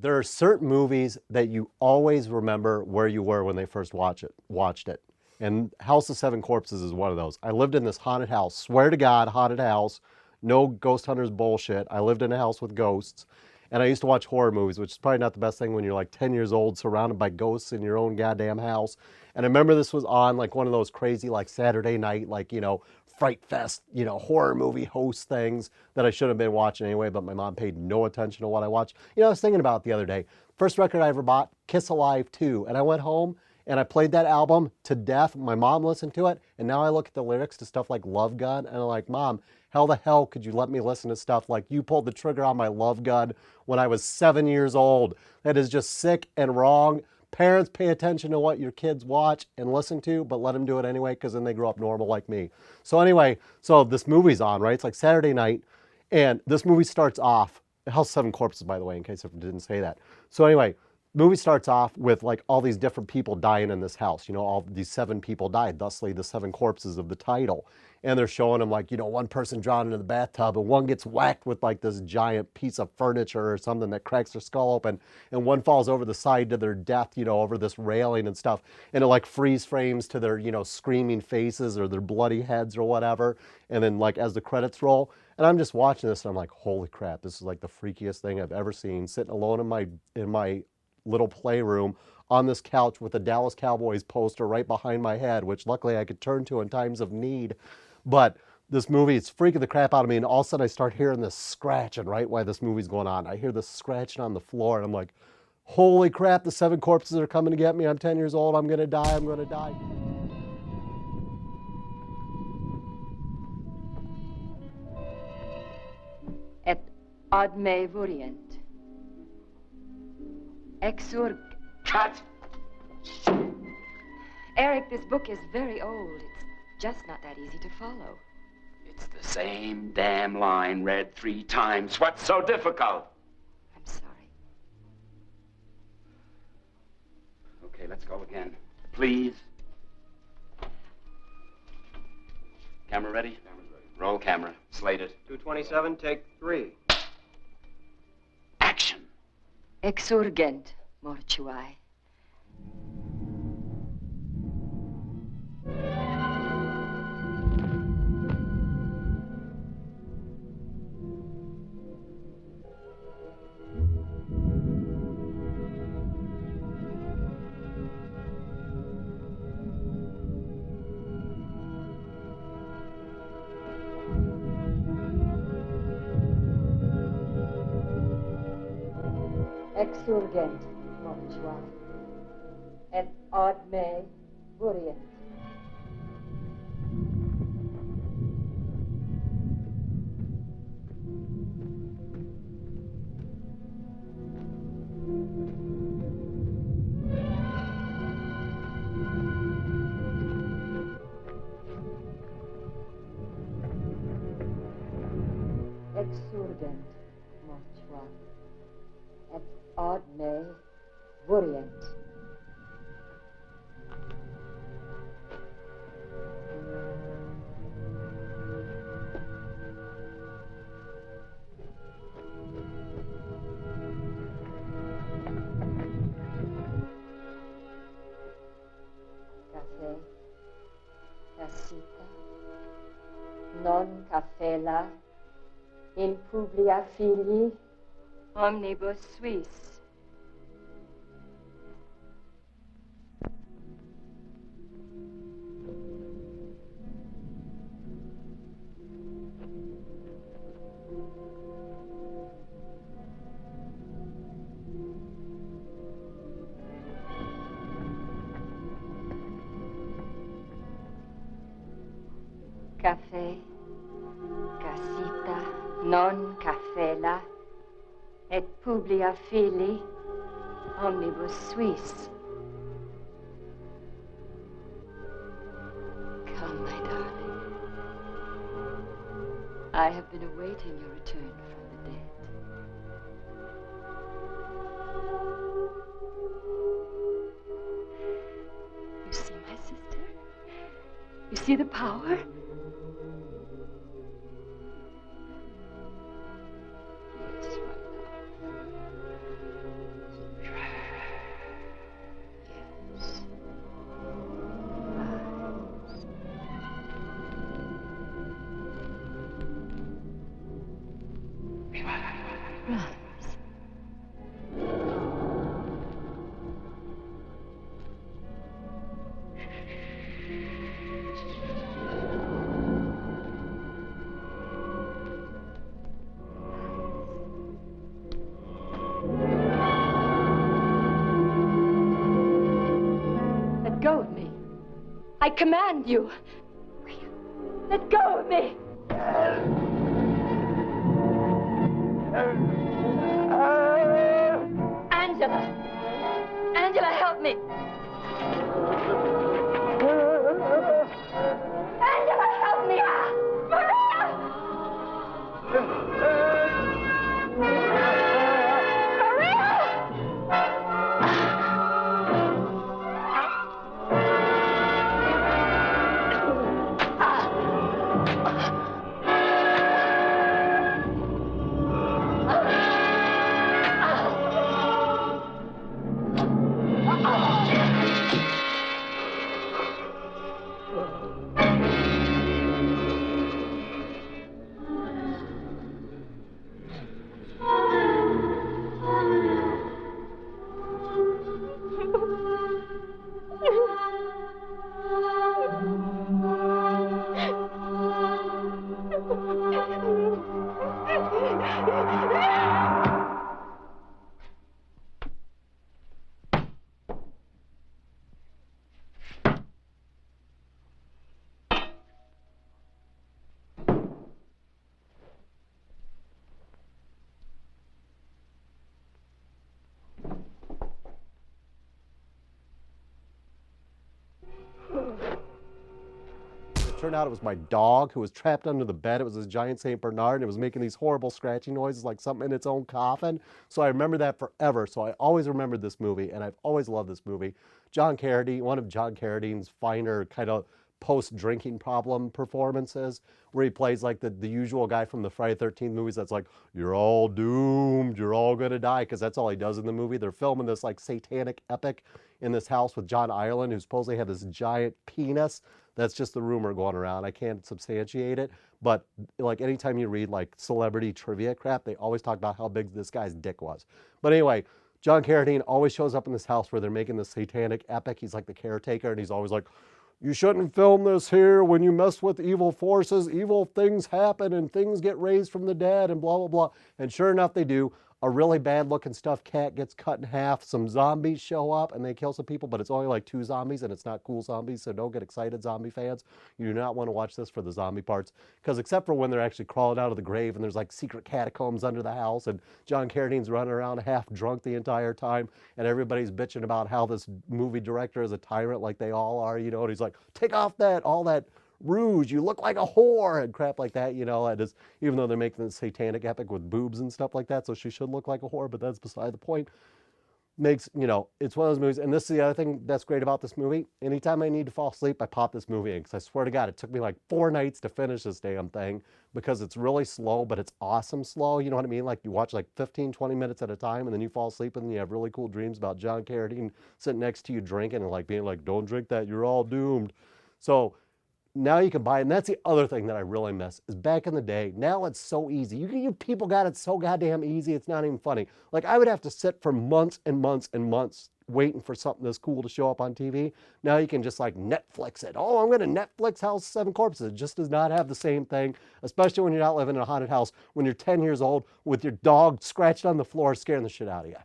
There are certain movies that you always remember where you were when they first watched it. And House of Seven Corpses is one of those. I lived in this haunted house. Swear to God, haunted house. No ghost hunters bullshit. I lived in a house with ghosts. And I used to watch horror movies, which is probably not the best thing when you're like 10 years old, surrounded by ghosts in your own goddamn house. And I remember this was on like one of those crazy like Saturday night, like, Fright Fest, horror movie host things that I should have been watching anyway, but my mom paid no attention to what I watched. I was thinking about it the other day. First record I ever bought, Kiss Alive 2. And I went home and I played that album to death. My mom listened to it. And now I look at the lyrics to stuff like Love Gun and I'm like, Mom, how the hell could you let me listen to stuff like you pulled the trigger on my Love Gun when I was 7 years old? That is just sick and wrong. Parents, pay attention to what your kids watch and listen to, but let them do it anyway because then they grow up normal like me. So anyway, so this movie's on, right? It's like Saturday night, and this movie starts off, House of Seven Corpses, by the way, in case I didn't say that. So anyway, movie starts off with like all these different people dying in this house. All these 7 people died, thusly the 7 corpses of the title. And they're showing them like, one person drowned into the bathtub and one gets whacked with like this giant piece of furniture or something that cracks their skull open. And one falls over the side to their death, over this railing and stuff. And it like freeze frames to their, screaming faces or their bloody heads or whatever. And then like as the credits roll, and I'm just watching this and I'm like, holy crap, this is like the freakiest thing I've ever seen. Sitting alone in my little playroom on this couch with a Dallas Cowboys poster right behind my head, which luckily I could turn to in times of need. But this movie, it's freaking the crap out of me, and all of a sudden I start hearing this scratching right while this movie's going on. I hear this scratching on the floor, and I'm like, holy crap, the 7 corpses are coming to get me. I'm 10 years old. I'm going to die. I'm going to die. Et ad me vurient. Exurg. Cut! Eric, this book is very old. It's just not that easy to follow. It's the same damn line read 3 times. What's so difficult? I'm sorry. Okay, let's go again. Please. Camera ready? Camera's ready. Roll camera. Slated. 227, take 3. Action. Exurgent mortuae. Exurgent mortuae. Et ad me vurient. Exurgent mortuae. Et ad me vurient. Cafe, casita, non cafela, in publia filii, omnibus suis. Cafe, casita, non cafela, et publia filii, omnibus suis. Come, my darling. I have been awaiting your return from the dead. You see, my sister? You see the power? Yes, right now. I command you. Let go of me. Angela. Angela, help me. Angela, help me. Maria! Turned out it was my dog who was trapped under the bed. It was this giant St. Bernard, and it was making these horrible scratching noises like something in its own coffin. So I remember that forever. So I always remembered this movie, and I've always loved this movie. John Carradine, one of John Carradine's finer kind of post-drinking problem performances, where he plays like the usual guy from the Friday the 13th movies that's like, you're all doomed, you're all gonna die, because that's all he does in the movie. They're filming this like satanic epic in this house with John Ireland, who supposedly had this giant penis. That's just the rumor going around. I can't substantiate it, but like anytime you read like celebrity trivia crap, they always talk about how big this guy's dick was. But anyway, John Carradine always shows up in this house where they're making this satanic epic. He's like the caretaker, and he's always like, you shouldn't film this here. When you mess with evil forces, evil things happen and things get raised from the dead and blah, blah, blah. And sure enough, they do. A really bad looking stuffed cat gets cut in half. Some zombies show up and they kill some people, but it's only like 2 zombies and it's not cool zombies. So don't get excited, zombie fans. You do not want to watch this for the zombie parts, because except for when they're actually crawling out of the grave and there's like secret catacombs under the house and John Carradine's running around half drunk the entire time and everybody's bitching about how this movie director is a tyrant like they all are, you know, and he's like, take off all that rouge, you look like a whore and crap like that, you know. And it's, even though they're making the satanic epic with boobs and stuff like that, so she should look like a whore, but that's beside the point. Makes, you know, it's one of those movies. And this is the other thing that's great about this movie. Anytime I need to fall asleep, I pop this movie in, because I swear to God, it took me like 4 nights to finish this damn thing, because it's really slow, but it's awesome slow. You know what I mean? Like you watch like 15, 20 minutes at a time, and then you fall asleep, and then you have really cool dreams about John Carradine sitting next to you drinking and like being like, don't drink that, you're all doomed. So now you can buy it. And that's the other thing that I really miss, is back in the day, now it's so easy. You people got it so goddamn easy, it's not even funny. Like I would have to sit for months and months and months waiting for something this cool to show up on TV. Now you can just like Netflix it. Oh, I'm going to Netflix House of 7 Corpses. It just does not have the same thing, especially when you're not living in a haunted house, when you're 10 years old with your dog scratched on the floor scaring the shit out of you.